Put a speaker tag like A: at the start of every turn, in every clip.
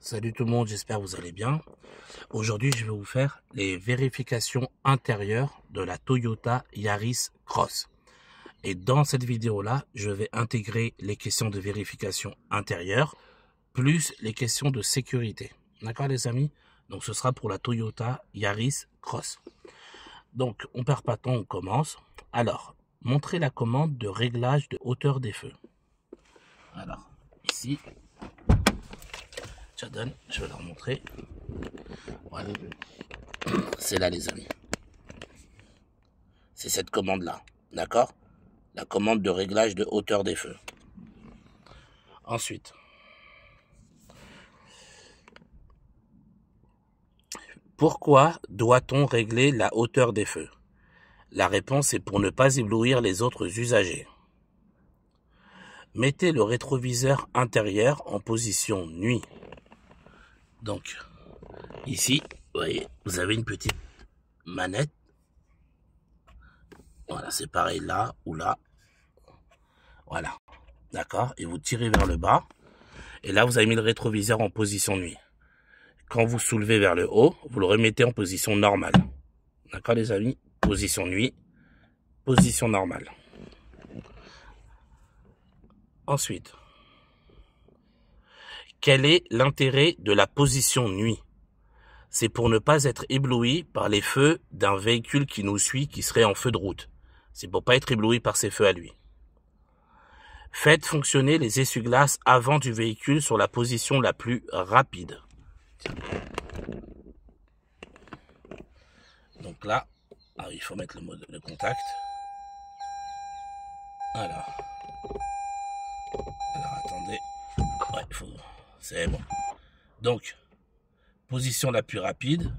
A: Salut tout le monde, j'espère que vous allez bien. Aujourd'hui, je vais vous faire les vérifications intérieures de la Toyota Yaris Cross. Et dans cette vidéo-là, je vais intégrer les questions de vérification intérieure, plus les questions de sécurité. D'accord les amis? Donc ce sera pour la Toyota Yaris Cross. Donc on perd pas de temps, on commence. Alors, montrez la commande de réglage de hauteur des feux. Alors, ici... je vais leur montrer. Voilà. C'est là les amis. C'est cette commande là. D'accord? La commande de réglage de hauteur des feux. Ensuite. Pourquoi doit-on régler la hauteur des feux? La réponse est pour ne pas éblouir les autres usagers. Mettez le rétroviseur intérieur en position nuit. Donc, ici, vous voyez, vous avez une petite manette. Voilà, c'est pareil là ou là. Voilà, d'accord? Et vous tirez vers le bas. Et là, vous avez mis le rétroviseur en position nuit. Quand vous soulevez vers le haut, vous le remettez en position normale. D'accord, les amis? Position nuit, position normale. Ensuite, quel est l'intérêt de la position nuit? C'est pour ne pas être ébloui par les feux d'un véhicule qui nous suit, qui serait en feu de route. C'est pour pas être ébloui par ses feux à lui. Faites fonctionner les essuie-glaces avant du véhicule sur la position la plus rapide. Donc là, il faut mettre le contact. Alors attendez. Ouais, c'est bon. Donc, position la plus rapide.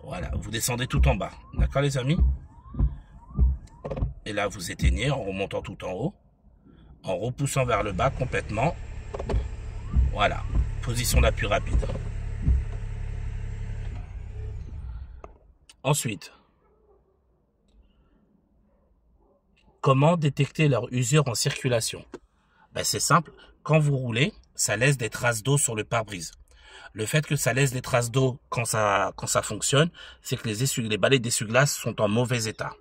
A: Voilà, vous descendez tout en bas. D'accord les amis? Et là, vous éteignez en remontant tout en haut. En repoussant vers le bas complètement. Voilà, position la plus rapide. Ensuite, comment détecter leur usure en circulation? Ben, c'est simple, quand vous roulez, ça laisse des traces d'eau sur le pare-brise. Le fait que ça laisse des traces d'eau quand ça fonctionne, c'est que les balais d'essuie-glace sont en mauvais état.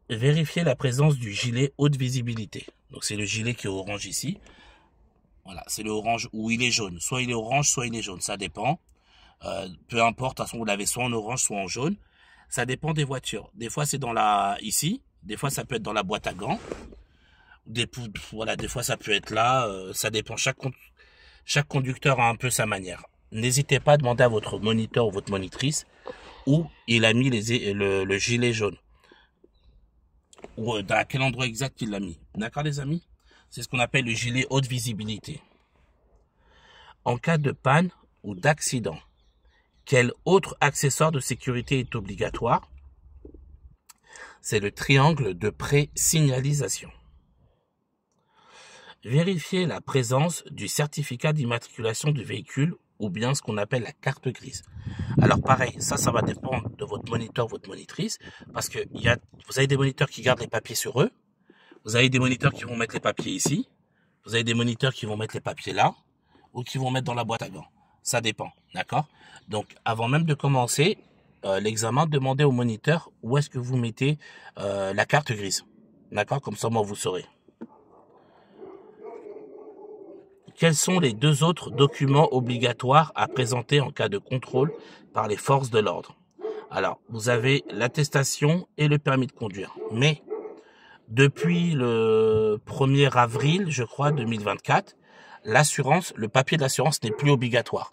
A: Vérifiez la présence du gilet haute visibilité. Donc c'est le gilet qui est orange ici. Voilà, c'est le orange ou il est jaune. Soit il est orange, soit il est jaune, ça dépend. Peu importe, de toute façon vous l'avez soit en orange, soit en jaune. Ça dépend des voitures. Des fois c'est ici, des fois ça peut être dans la boîte à gants. Voilà, des fois ça peut être là, ça dépend. Chaque conducteur a un peu sa manière. N'hésitez pas à demander à votre moniteur ou votre monitrice où il a mis le gilet jaune. Ou à quel endroit exact il l'a mis. D'accord les amis? C'est ce qu'on appelle le gilet haute visibilité. En cas de panne ou d'accident, quel autre accessoire de sécurité est obligatoire? C'est le triangle de pré-signalisation. Vérifiez la présence du certificat d'immatriculation du véhicule ou bien ce qu'on appelle la carte grise. Alors pareil, ça va dépendre de votre moniteur, votre monitrice, parce que vous avez des moniteurs qui gardent les papiers sur eux, vous avez des moniteurs qui vont mettre les papiers ici, vous avez des moniteurs qui vont mettre les papiers là, ou qui vont mettre dans la boîte à gants. Ça dépend, d'accord? Donc avant même de commencer l'examen, demandez au moniteur où est-ce que vous mettez la carte grise. D'accord? Comme ça, moi, vous saurez. Quels sont les deux autres documents obligatoires à présenter en cas de contrôle par les forces de l'ordre? Alors, vous avez l'attestation et le permis de conduire. Mais, depuis le 1er avril, je crois, 2024, le papier de l'assurance n'est plus obligatoire.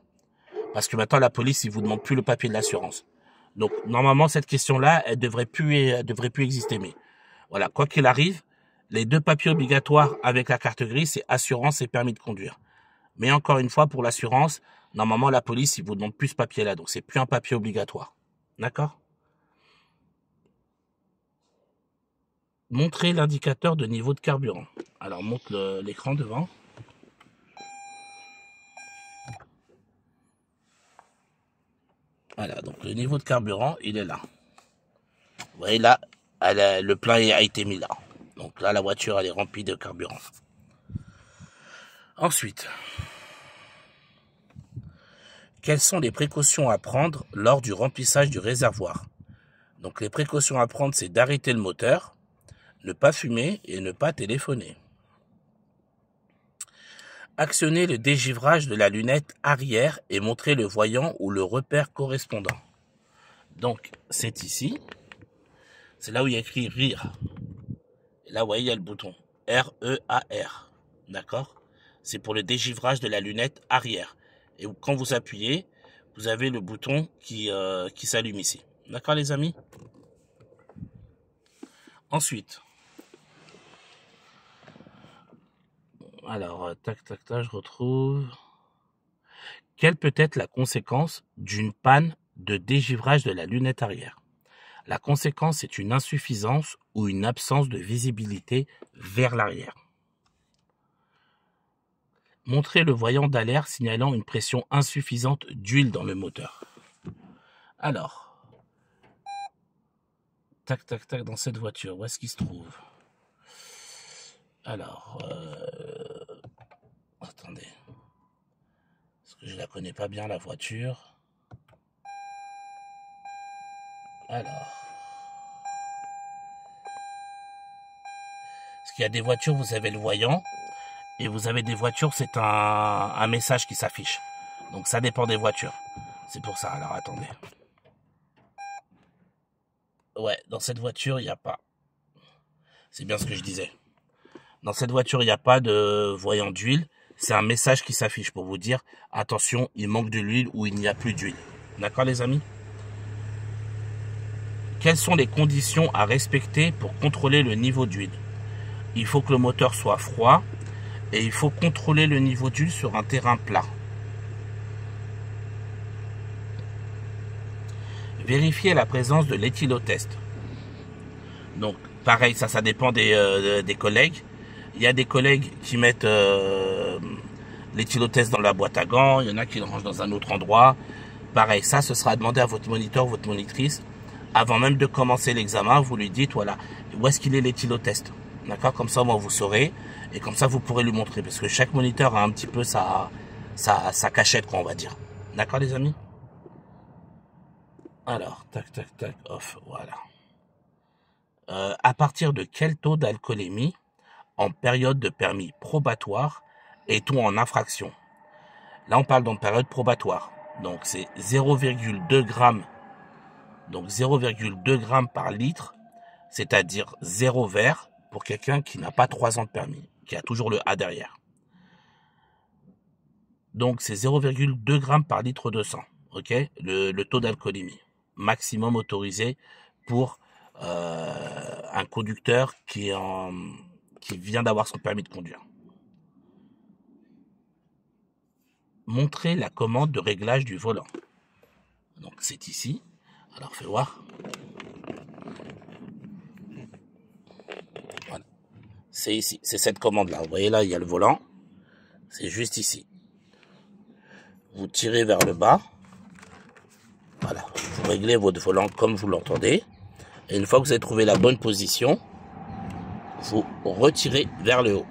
A: Parce que maintenant, la police, ils vous demandent plus le papier de l'assurance. Donc, normalement, cette question-là, elle devrait plus exister. Mais, voilà, quoi qu'il arrive, les deux papiers obligatoires avec la carte grise, c'est assurance et permis de conduire. Mais encore une fois, pour l'assurance, normalement, la police, ils vous demandent plus ce papier-là. Donc, c'est plus un papier obligatoire. D'accord? Montrez l'indicateur de niveau de carburant. Alors, montre l'écran devant. Voilà, donc le niveau de carburant, il est là. Vous voyez là, le plein a été mis là. Donc là, la voiture, elle est remplie de carburant. Ensuite, quelles sont les précautions à prendre lors du remplissage du réservoir? Donc les précautions à prendre, c'est d'arrêter le moteur, ne pas fumer et ne pas téléphoner. Actionnez le dégivrage de la lunette arrière et montrez le voyant ou le repère correspondant. Donc c'est ici, c'est là où il y a écrit REAR. Et là, vous voyez, il y a le bouton R-E-A-R. D'accord? C'est pour le dégivrage de la lunette arrière. Et quand vous appuyez, vous avez le bouton qui s'allume ici. D'accord, les amis? Ensuite, alors, tac, je retrouve. Quelle peut être la conséquence d'une panne de dégivrage de la lunette arrière? La conséquence est une insuffisance ou une absence de visibilité vers l'arrière. Montrez le voyant d'alerte signalant une pression insuffisante d'huile dans le moteur. Alors, tac, dans cette voiture, où est-ce qu'il se trouve? Alors, attendez, parce que je la connais pas bien la voiture. Alors, parce qu'il y a des voitures, vous avez le voyant, et vous avez des voitures, c'est un message qui s'affiche. Donc ça dépend des voitures. C'est pour ça, alors attendez. Ouais, dans cette voiture, il n'y a pas. C'est bien ce que je disais. Dans cette voiture, il n'y a pas de voyant d'huile. C'est un message qui s'affiche pour vous dire, attention, il manque de l'huile ou il n'y a plus d'huile. D'accord, les amis? Quelles sont les conditions à respecter pour contrôler le niveau d'huile? Il faut que le moteur soit froid et il faut contrôler le niveau d'huile sur un terrain plat. Vérifiez la présence de l'éthylotest. Donc, pareil, ça dépend des collègues. Il y a des collègues qui mettent l'éthylotest dans la boîte à gants. Il y en a qui le rangent dans un autre endroit. Pareil, ça, ce sera demandé à votre moniteur, votre monitrice. Avant même de commencer l'examen, vous lui dites, voilà, où est-ce qu'il est l'éthylotest? D'accord? Comme ça, moi, vous saurez. Et comme ça, vous pourrez lui montrer. Parce que chaque moniteur a un petit peu sa cachette, quoi, on va dire. D'accord, les amis? Alors, tac, off, voilà. À partir de quel taux d'alcoolémie en période de permis probatoire est-on en infraction? Là, on parle d'une période probatoire. Donc, c'est 0,2 grammes. Donc, 0,2 grammes par litre, c'est-à-dire 0 verre pour quelqu'un qui n'a pas 3 ans de permis, qui a toujours le A derrière. Donc, c'est 0,2 grammes par litre de sang. Ok, le taux d'alcoolémie maximum autorisé pour un conducteur qui vient d'avoir son permis de conduire. Montrez la commande de réglage du volant. Donc c'est ici. Alors fais voir. Voilà. C'est ici. C'est cette commande-là. Vous voyez là, il y a le volant. C'est juste ici. Vous tirez vers le bas. Voilà. Vous réglez votre volant comme vous l'entendez. Et une fois que vous avez trouvé la bonne position, vous retirez vers le haut.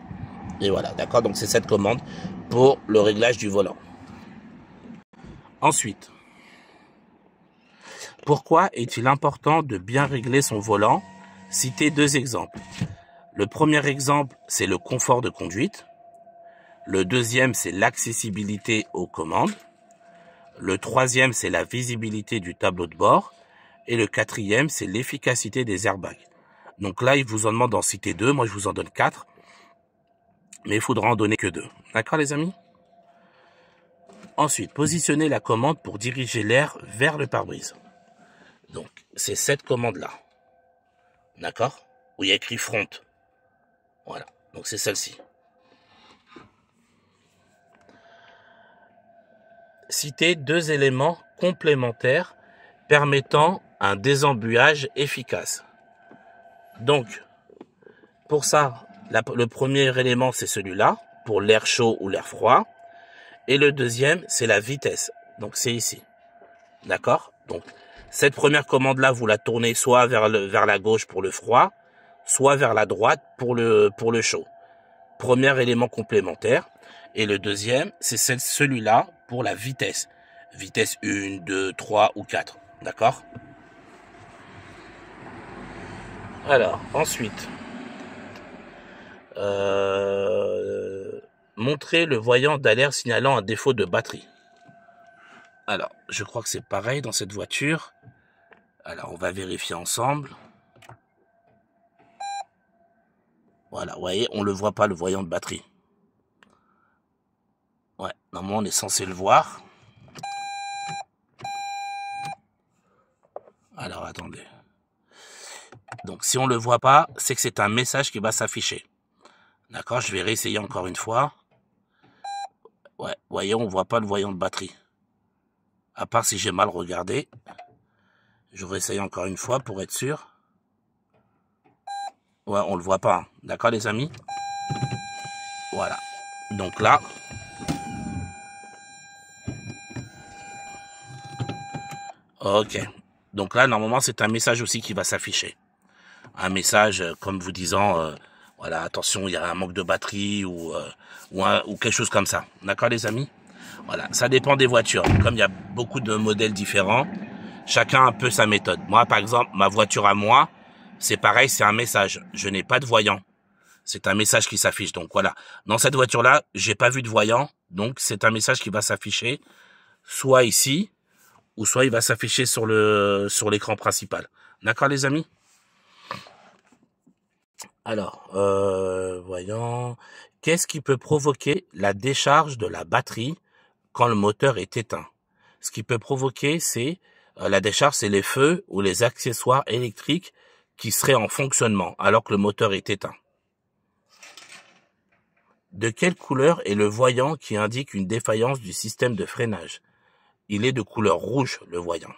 A: Et voilà, d'accord? Donc c'est cette commande pour le réglage du volant. Ensuite, pourquoi est-il important de bien régler son volant? Citez 2 exemples. Le premier exemple, c'est le confort de conduite. Le deuxième, c'est l'accessibilité aux commandes. Le troisième, c'est la visibilité du tableau de bord. Et le quatrième, c'est l'efficacité des airbags. Donc là, il vous en demande d'en citer 2. Moi, je vous en donne 4. Mais il faudra en donner que 2. D'accord, les amis? Ensuite, positionnez la commande pour diriger l'air vers le pare-brise. Donc, c'est cette commande-là. D'accord? Où il y a écrit front. Voilà. Donc, c'est celle-ci. Citez 2 éléments complémentaires permettant un désembuage efficace. Donc, pour ça, le premier élément, c'est celui-là, pour l'air chaud ou l'air froid. Et le deuxième, c'est la vitesse. Donc, c'est ici. D'accord? Donc, cette première commande-là, vous la tournez soit vers la gauche pour le froid, soit vers la droite pour le chaud. premier élément complémentaire. Et le deuxième, c'est celui-là pour la vitesse. Vitesse 1, 2, 3 ou 4. D'accord? Alors, ensuite, montrer le voyant d'alerte signalant un défaut de batterie. Alors, je crois que c'est pareil dans cette voiture. Alors, on va vérifier ensemble. Voilà, vous voyez, on ne le voit pas, le voyant de batterie. Ouais, normalement, on est censé le voir. Alors, attendez. Donc, si on ne le voit pas, c'est que c'est un message qui va s'afficher. D'accord, je vais réessayer encore une fois. Ouais, vous voyez, on ne voit pas le voyant de batterie. À part si j'ai mal regardé. Je réessaye encore une fois pour être sûr. Ouais, on le voit pas. Hein. D'accord, les amis? Voilà. Donc là. Ok. Donc là, normalement, c'est un message aussi qui va s'afficher. Un message comme vous disant, voilà, attention, il y a un manque de batterie ou quelque chose comme ça. D'accord, les amis? Voilà. Ça dépend des voitures. Comme il y a beaucoup de modèles différents, chacun a un peu sa méthode. Moi, par exemple, ma voiture à moi, c'est pareil, c'est un message. Je n'ai pas de voyant. C'est un message qui s'affiche. Donc voilà. Dans cette voiture-là, j'ai pas vu de voyant. Donc c'est un message qui va s'afficher soit ici, ou soit il va s'afficher sur l'écran principal. D'accord, les amis? Alors, voyons. Qu'est-ce qui peut provoquer la décharge de la batterie quand le moteur est éteint? Ce qui peut provoquer, c'est la décharge, c'est les feux ou les accessoires électriques qui seraient en fonctionnement alors que le moteur est éteint. De quelle couleur est le voyant qui indique une défaillance du système de freinage? Il est de couleur rouge, le voyant.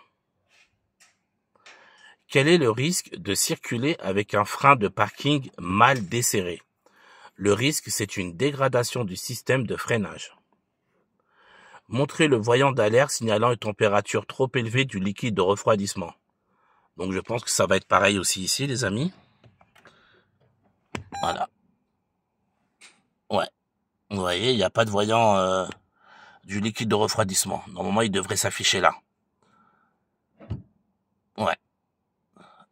A: Quel est le risque de circuler avec un frein de parking mal desserré? Le risque, c'est une dégradation du système de freinage. Montrer le voyant d'alerte signalant une température trop élevée du liquide de refroidissement. Donc je pense que ça va être pareil aussi ici, les amis. Voilà. Ouais. Vous voyez, il n'y a pas de voyant du liquide de refroidissement. Normalement, il devrait s'afficher là. Ouais.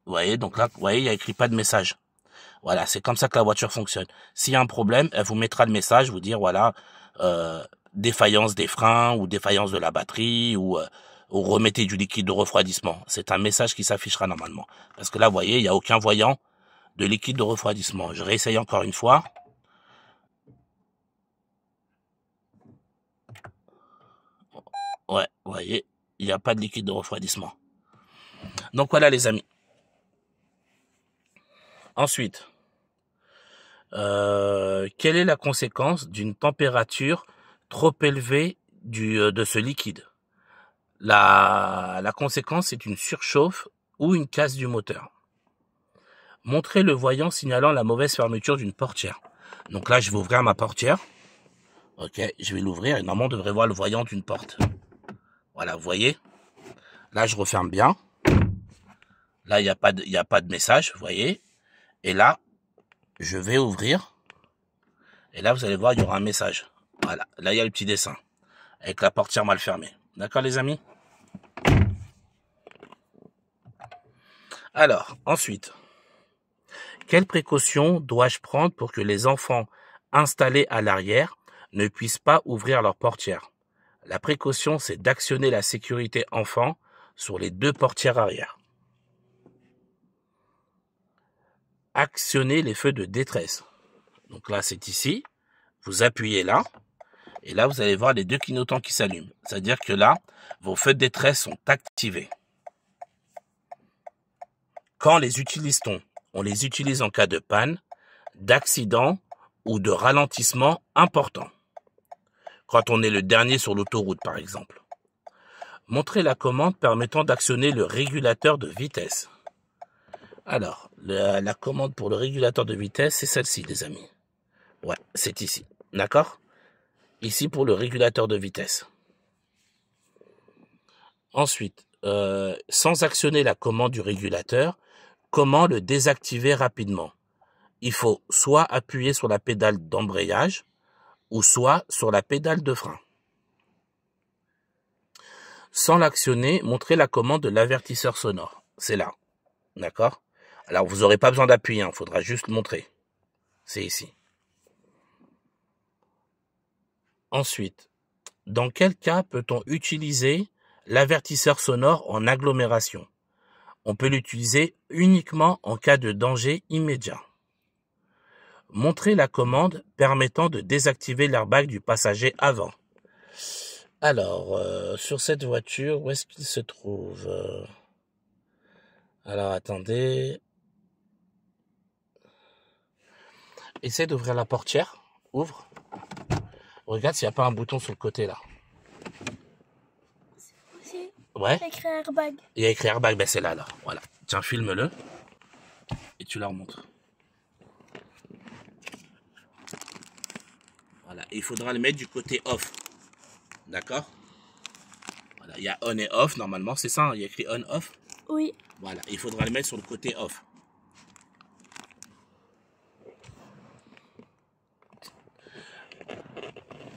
A: Vous voyez, donc là, vous voyez, il n'y a écrit pas de message. Voilà, c'est comme ça que la voiture fonctionne. S'il y a un problème, elle vous mettra le message, vous dire, voilà, défaillance des freins ou défaillance de la batterie ou remettez du liquide de refroidissement. C'est un message qui s'affichera normalement. Parce que là, vous voyez, il n'y a aucun voyant de liquide de refroidissement. Je réessaye encore une fois. Ouais, vous voyez, il n'y a pas de liquide de refroidissement. Donc voilà, les amis. Ensuite, quelle est la conséquence d'une température trop élevée de ce liquide? La conséquence, c'est une surchauffe ou une casse du moteur. Montrer le voyant signalant la mauvaise fermeture d'une portière. Donc là, je vais ouvrir ma portière. Ok, je vais l'ouvrir et normalement, on devrait voir le voyant d'une porte. Voilà, vous voyez. Là, je referme bien. Là, il n'y a pas de message, vous voyez. Et là, je vais ouvrir. Et là, vous allez voir, il y aura un message. Voilà, là, il y a le petit dessin. Avec la portière mal fermée. D'accord, les amis? Alors, ensuite, quelles précautions dois-je prendre pour que les enfants installés à l'arrière ne puissent pas ouvrir leur portière? La précaution, c'est d'actionner la sécurité enfant sur les deux portières arrière. Actionner les feux de détresse. Donc là, c'est ici. Vous appuyez là. Et là, vous allez voir les deux clignotants qui s'allument. C'est-à-dire que là, vos feux de détresse sont activés. Quand les utilise-t-on? On les utilise en cas de panne, d'accident ou de ralentissement important. Quand on est le dernier sur l'autoroute, par exemple. Montrer la commande permettant d'actionner le régulateur de vitesse. Alors, la commande pour le régulateur de vitesse, c'est celle-ci, les amis. Ouais, c'est ici. D'accord? Ici pour le régulateur de vitesse. Ensuite, sans actionner la commande du régulateur, comment le désactiver rapidement? il faut soit appuyer sur la pédale d'embrayage ou soit sur la pédale de frein. Sans l'actionner, montrez la commande de l'avertisseur sonore. C'est là. D'accord? Alors, vous n'aurez pas besoin d'appuyer, il faudra juste le montrer. C'est ici. Ensuite, dans quel cas peut-on utiliser l'avertisseur sonore en agglomération? On peut l'utiliser uniquement en cas de danger immédiat. Montrez la commande permettant de désactiver l'airbag du passager avant. Alors, sur cette voiture, où est-ce qu'il se trouve? Alors, attendez. Essaie d'ouvrir la portière. Ouvre. Regarde s'il n'y a pas un bouton sur le côté, là.
B: C'est
A: Ouais.
B: il y a écrit airbag.
A: Il y a écrit airbag, ben c'est là, là. Voilà. Tiens, filme-le. Et tu leur montres. Voilà. Et il faudra le mettre du côté off. D'accord? Voilà. Il y a on et off, normalement. C'est ça, hein, il y a écrit on, off.
B: Oui.
A: Voilà. Il faudra le mettre sur le côté off.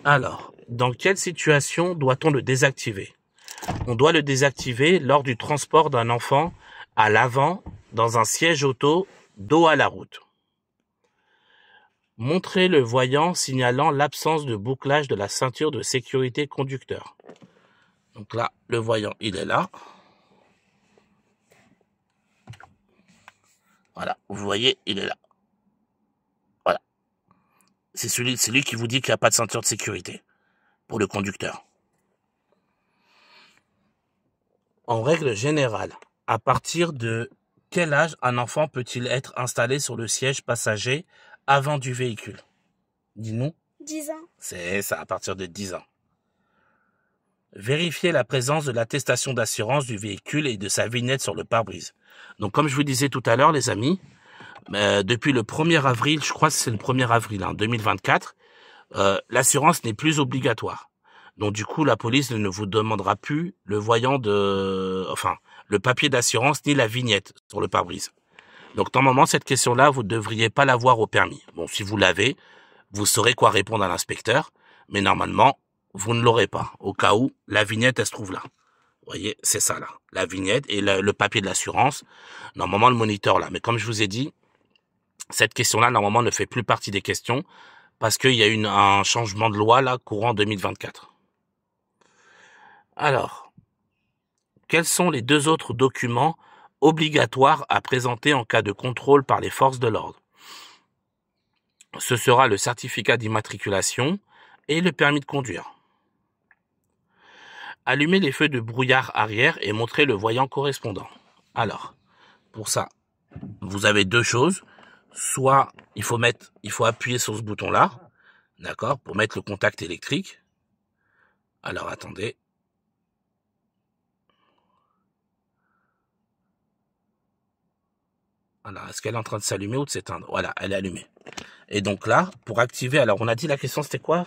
A: Alors, dans quelle situation doit-on le désactiver? On doit le désactiver lors du transport d'un enfant à l'avant dans un siège auto dos à la route. Montrez le voyant signalant l'absence de bouclage de la ceinture de sécurité conducteur. Donc là, le voyant, il est là. Voilà, vous voyez, il est là. Voilà. C'est celui qui vous dit qu'il n'y a pas de ceinture de sécurité pour le conducteur. En règle générale, à partir de quel âge un enfant peut-il être installé sur le siège passager avant du véhicule? Dis-nous.
B: 10 ans.
A: C'est ça, à partir de 10 ans. Vérifiez la présence de l'attestation d'assurance du véhicule et de sa vignette sur le pare-brise. Donc, comme je vous disais tout à l'heure, les amis, depuis le 1er avril, je crois que c'est le 1er avril 2024, l'assurance n'est plus obligatoire. Donc, du coup, la police ne vous demandera plus le voyant le papier d'assurance ni la vignette sur le pare-brise. Donc, normalement, cette question-là, vous ne devriez pas l'avoir au permis. Bon, si vous l'avez, vous saurez quoi répondre à l'inspecteur, mais normalement, vous ne l'aurez pas, au cas où la vignette, elle se trouve là. Vous voyez, c'est ça là, la vignette et le papier de l'assurance, normalement le moniteur là. Mais comme je vous ai dit, cette question-là, normalement, ne fait plus partie des questions parce qu'il y a un changement de loi là, courant 2024. Alors, quels sont les 2 autres documents obligatoires à présenter en cas de contrôle par les forces de l'ordre? Ce sera le certificat d'immatriculation et le permis de conduire. Allumez les feux de brouillard arrière et montrez le voyant correspondant. Alors, pour ça, vous avez 2 choses. Soit il faut appuyer sur ce bouton-là, d'accord, pour mettre le contact électrique. Alors, attendez. Alors, est-ce qu'elle est en train de s'allumer ou de s'éteindre? Voilà, elle est allumée. Et donc là, pour activer, alors on a dit la question c'était quoi?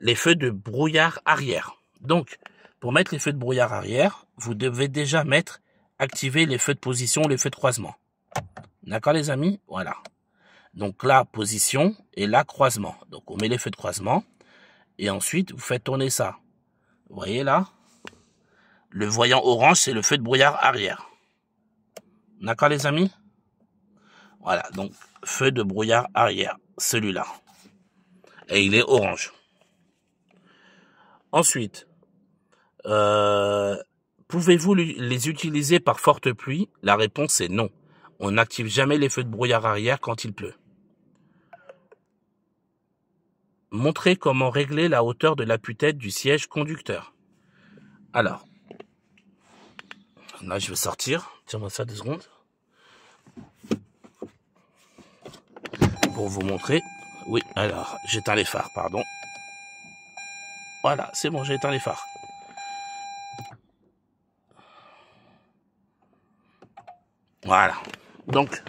A: Les feux de brouillard arrière. Donc, pour mettre les feux de brouillard arrière, vous devez déjà activer les feux de position, les feux de croisement. D'accord les amis? Voilà. Donc là, position et là, croisement. Donc on met les feux de croisement et ensuite vous faites tourner ça. Vous voyez là? Le voyant orange, c'est le feu de brouillard arrière. D'accord les amis? Voilà, donc feu de brouillard arrière, celui-là. Et il est orange. Ensuite, pouvez-vous les utiliser par forte pluie? La réponse est non. On n'active jamais les feux de brouillard arrière quand il pleut. Montrez comment régler la hauteur de l'appui-tête du siège conducteur. Alors, là je vais sortir. Tiens-moi ça 2 secondes. Pour vous montrer. Oui, alors, j'éteins les phares, pardon. Voilà, c'est bon, j'ai éteint les phares. Voilà. Donc,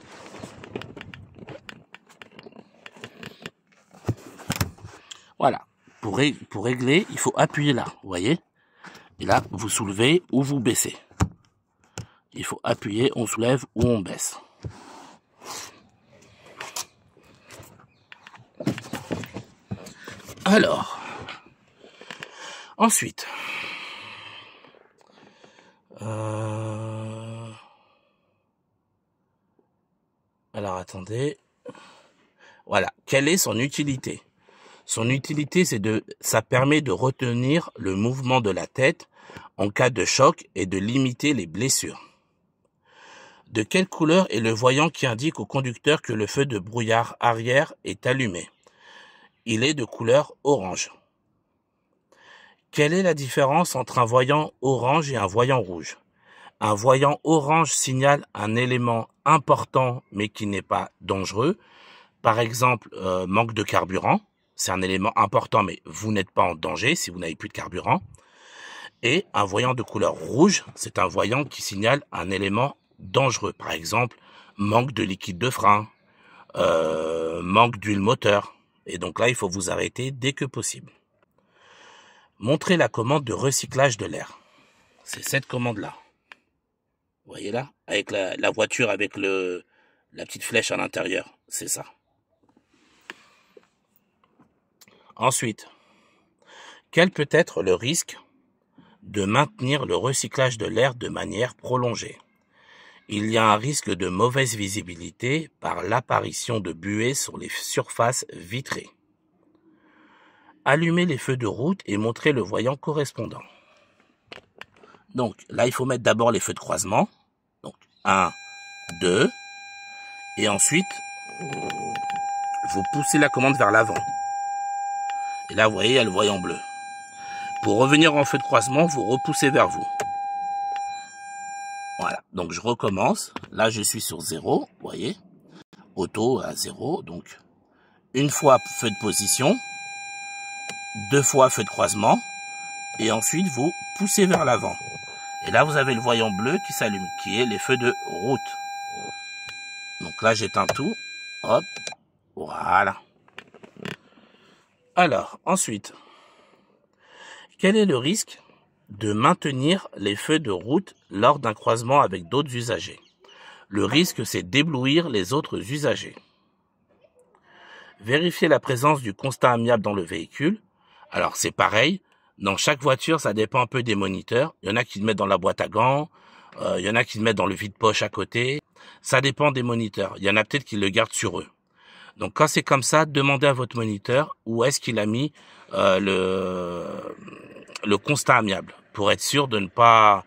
A: voilà. Pour régler, il faut appuyer là, vous voyez? Et là, vous soulevez ou vous baissez. Il faut appuyer, on soulève ou on baisse. Alors, ensuite, alors attendez, voilà, quelle est son utilité? Son utilité, ça permet de retenir le mouvement de la tête en cas de choc et de limiter les blessures. De quelle couleur est le voyant qui indique au conducteur que le feu de brouillard arrière est allumé? Il est de couleur orange. Quelle est la différence entre un voyant orange et un voyant rouge? Un voyant orange signale un élément important mais qui n'est pas dangereux. Par exemple, manque de carburant. C'est un élément important mais vous n'êtes pas en danger si vous n'avez plus de carburant. Et un voyant de couleur rouge, c'est un voyant qui signale un élément dangereux. Par exemple, manque de liquide de frein, manque d'huile moteur. Et donc là, il faut vous arrêter dès que possible. Montrez la commande de recyclage de l'air. C'est cette commande-là. Vous voyez là? Avec la voiture, avec la petite flèche à l'intérieur. C'est ça. Ensuite, quel peut être le risque de maintenir le recyclage de l'air de manière prolongée? Il y a un risque de mauvaise visibilité par l'apparition de buées sur les surfaces vitrées. Allumez les feux de route et montrez le voyant correspondant. Donc là, il faut mettre d'abord les feux de croisement. Donc 1, 2. Et ensuite, vous poussez la commande vers l'avant. Et là, vous voyez, il y a le voyant bleu. Pour revenir en feu de croisement, vous repoussez vers vous. Voilà, donc je recommence. Là, je suis sur 0, vous voyez. Auto à 0, donc une fois feu de position, 2 fois feu de croisement, et ensuite vous poussez vers l'avant. Et là, vous avez le voyant bleu qui s'allume, qui est les feux de route. Donc là, j'éteins tout. Hop, voilà. Alors, ensuite, quel est le risque de maintenir les feux de route lors d'un croisement avec d'autres usagers? Le risque, c'est d'éblouir les autres usagers. Vérifiez la présence du constat amiable dans le véhicule. Alors, c'est pareil. Dans chaque voiture, ça dépend un peu des moniteurs. Il y en a qui le mettent dans la boîte à gants. Il y en a qui le mettent dans le vide-poche à côté. Ça dépend des moniteurs. Il y en a peut-être qui le gardent sur eux. Donc, quand c'est comme ça, demandez à votre moniteur où est-ce qu'il a mis le constat amiable pour être sûr de ne pas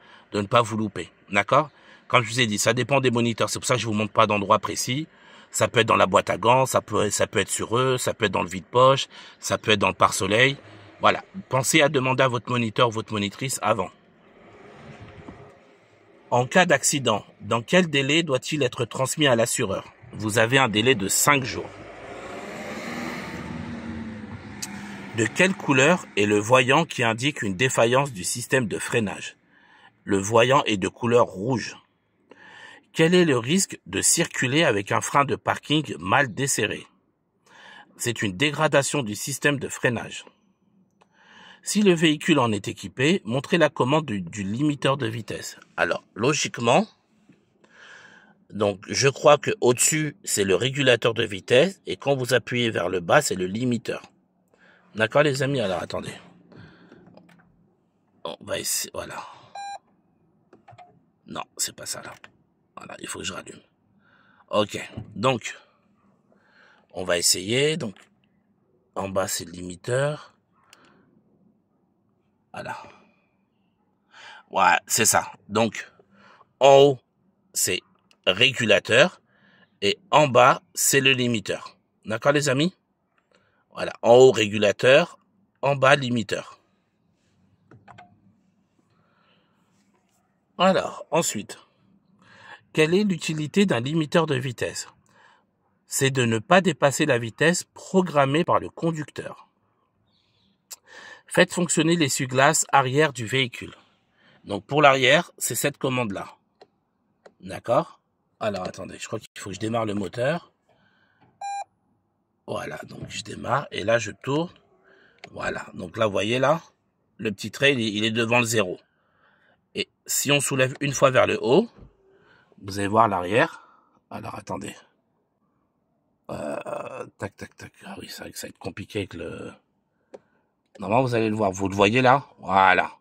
A: vous louper. D'accord? Comme je vous ai dit, ça dépend des moniteurs. C'est pour ça que je vous montre pas d'endroit précis. Ça peut être dans la boîte à gants, ça peut être sur eux, ça peut être dans le vide-poche, ça peut être dans le pare-soleil. Voilà. Pensez à demander à votre moniteur ou votre monitrice avant. En cas d'accident, dans quel délai doit-il être transmis à l'assureur? Vous avez un délai de 5 jours. De quelle couleur est le voyant qui indique une défaillance du système de freinage? Le voyant est de couleur rouge. Quel est le risque de circuler avec un frein de parking mal desserré? C'est une dégradation du système de freinage. Si le véhicule en est équipé, montrez la commande du limiteur de vitesse. Alors, logiquement, donc je crois que au-dessus, c'est le régulateur de vitesse et quand vous appuyez vers le bas, c'est le limiteur. D'accord les amis? Alors attendez. On va essayer, voilà. Non, c'est pas ça là. Voilà, il faut que je rallume. Ok, donc, on va essayer. Donc, en bas, c'est le limiteur. Voilà. Ouais, c'est ça. Donc, en haut, c'est régulateur. Et en bas, c'est le limiteur. D'accord, les amis? Voilà, en haut, régulateur. En bas, limiteur. Alors, ensuite, quelle est l'utilité d'un limiteur de vitesse? C'est de ne pas dépasser la vitesse programmée par le conducteur. Faites fonctionner l'essuie-glace arrière du véhicule. Donc pour l'arrière, c'est cette commande-là. D'accord? Alors attendez, je crois qu'il faut que je démarre le moteur. Voilà, donc je démarre et là je tourne. Voilà, donc là vous voyez là, le petit trait il est devant le 0. Et si on soulève une fois vers le haut, vous allez voir l'arrière. Alors, attendez. Tac, tac, tac. Ah oui, c'est vrai que ça va être compliqué avec le... Normalement, vous allez le voir. Vous le voyez là? Voilà.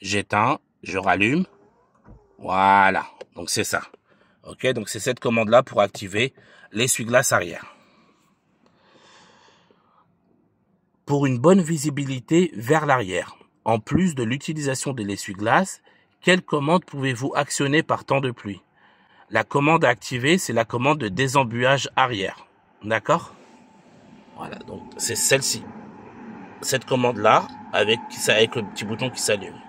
A: J'éteins, je rallume. Voilà. Donc, c'est ça. Ok, donc c'est cette commande-là pour activer l'essuie-glace arrière. Pour une bonne visibilité vers l'arrière, en plus de l'utilisation de l'essuie-glace, quelle commande pouvez-vous actionner par temps de pluie? La commande à activer, c'est la commande de désembuage arrière. D'accord? Voilà, donc c'est celle-ci. Cette commande-là, avec le petit bouton qui s'allume.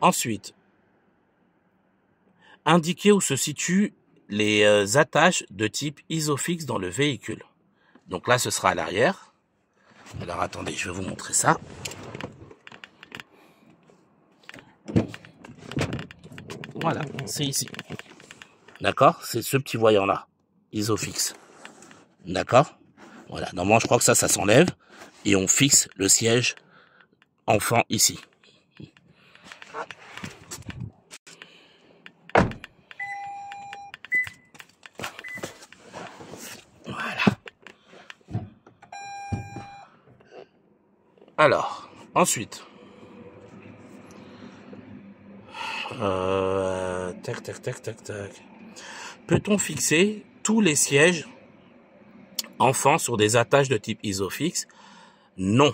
A: Ensuite, indiquez où se situent les attaches de type ISOFIX dans le véhicule. Donc là, ce sera à l'arrière. Alors attendez, je vais vous montrer ça. Voilà, c'est ici. D'accord? C'est ce petit voyant-là, ISOFIX. D'accord? Voilà, normalement, je crois que ça s'enlève. Et on fixe le siège enfant ici. Voilà. Alors, ensuite... tac, tac, tac, tac, tac. Peut-on fixer tous les sièges enfants sur des attaches de type ISOFIX? Non.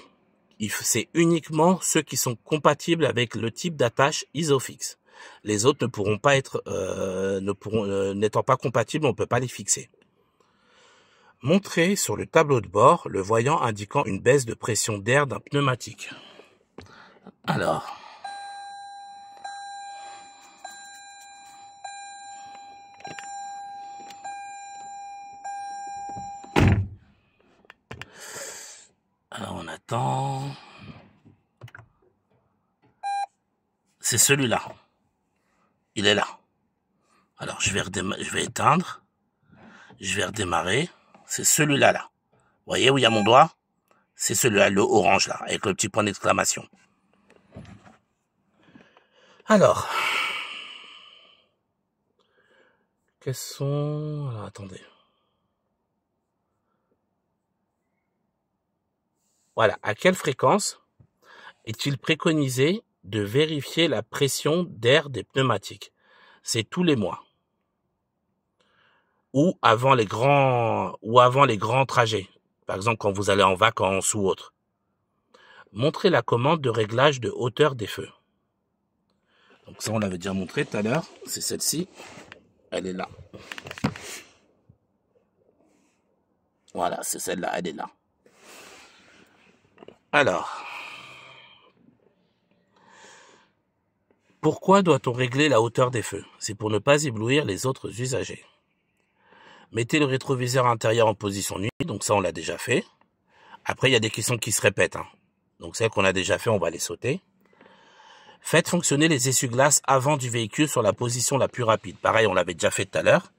A: C'est uniquement ceux qui sont compatibles avec le type d'attache ISOFIX. Les autres ne pourront pas être, n'étant pas compatibles, on ne peut pas les fixer. Montrez sur le tableau de bord le voyant indiquant une baisse de pression d'air d'un pneumatique. Alors... Alors on attend. C'est celui-là. Il est là. Alors je vais éteindre. Je vais redémarrer. C'est celui-là là. Vous voyez où il y a mon doigt? C'est celui-là, le orange là, avec le petit point d'exclamation. Alors. Quels sont... Alors attendez. Voilà, à quelle fréquence est-il préconisé de vérifier la pression d'air des pneumatiques? C'est tous les mois. Ou avant les grands trajets. Par exemple, quand vous allez en vacances ou autre. Montrez la commande de réglage de hauteur des feux. Donc ça, on l'avait déjà montré tout à l'heure. C'est celle-ci. Elle est là. Voilà, c'est celle-là, elle est là. Alors, pourquoi doit-on régler la hauteur des feux? C'est pour ne pas éblouir les autres usagers. Mettez le rétroviseur intérieur en position nuit, donc ça on l'a déjà fait. Après, il y a des questions qui se répètent. Donc celles qu'on a déjà fait, on va les sauter. Faites fonctionner les essuie-glaces avant du véhicule sur la position la plus rapide. Pareil, on l'avait déjà fait tout à l'heure.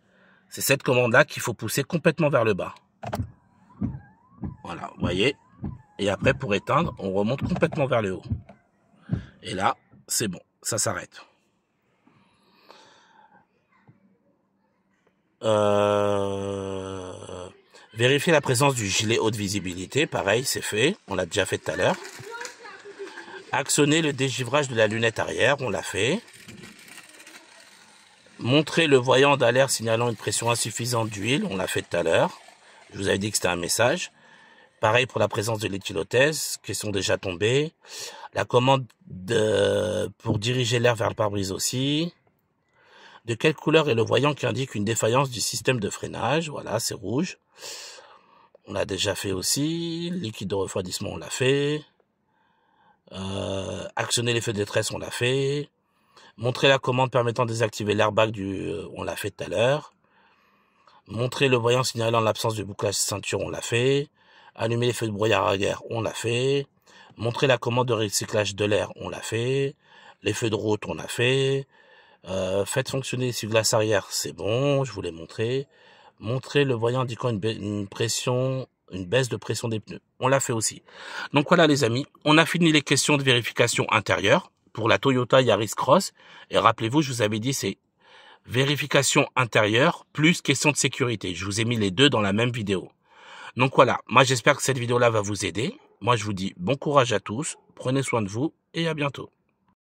A: C'est cette commande-là qu'il faut pousser complètement vers le bas. Voilà, vous voyez. Et après, pour éteindre, on remonte complètement vers le haut. Et là, c'est bon, ça s'arrête. Vérifier la présence du gilet haute visibilité. Pareil, c'est fait. On l'a déjà fait tout à l'heure. Actionner le dégivrage de la lunette arrière. On l'a fait. Montrer le voyant d'alerte signalant une pression insuffisante d'huile. On l'a fait tout à l'heure. Je vous avais dit que c'était un message. Pareil pour la présence de l'éthylothèse, qui sont déjà tombées. La commande pour diriger l'air vers le pare-brise aussi. De quelle couleur est le voyant qui indique une défaillance du système de freinage? Voilà, c'est rouge. On l'a déjà fait aussi. Liquide de refroidissement, on l'a fait. Actionner les feux de détresse, on l'a fait. Montrer la commande permettant de désactiver l'airbag on l'a fait tout à l'heure. Montrer le voyant signalant l'absence de bouclage ceinture, on l'a fait. Allumer les feux de brouillard arrière, on l'a fait. Montrer la commande de recyclage de l'air, on l'a fait. Les feux de route, on l'a fait. Faites fonctionner l'essuie-glace arrière, c'est bon, je vous l'ai montré. Montrer le voyant indiquant une baisse de pression des pneus, on l'a fait aussi. Donc voilà les amis, on a fini les questions de vérification intérieure pour la Toyota Yaris Cross. Et rappelez-vous, je vous avais dit, c'est vérification intérieure plus question de sécurité. Je vous ai mis les deux dans la même vidéo. Donc voilà, moi j'espère que cette vidéo-là va vous aider. Moi je vous dis bon courage à tous, prenez soin de vous et à bientôt.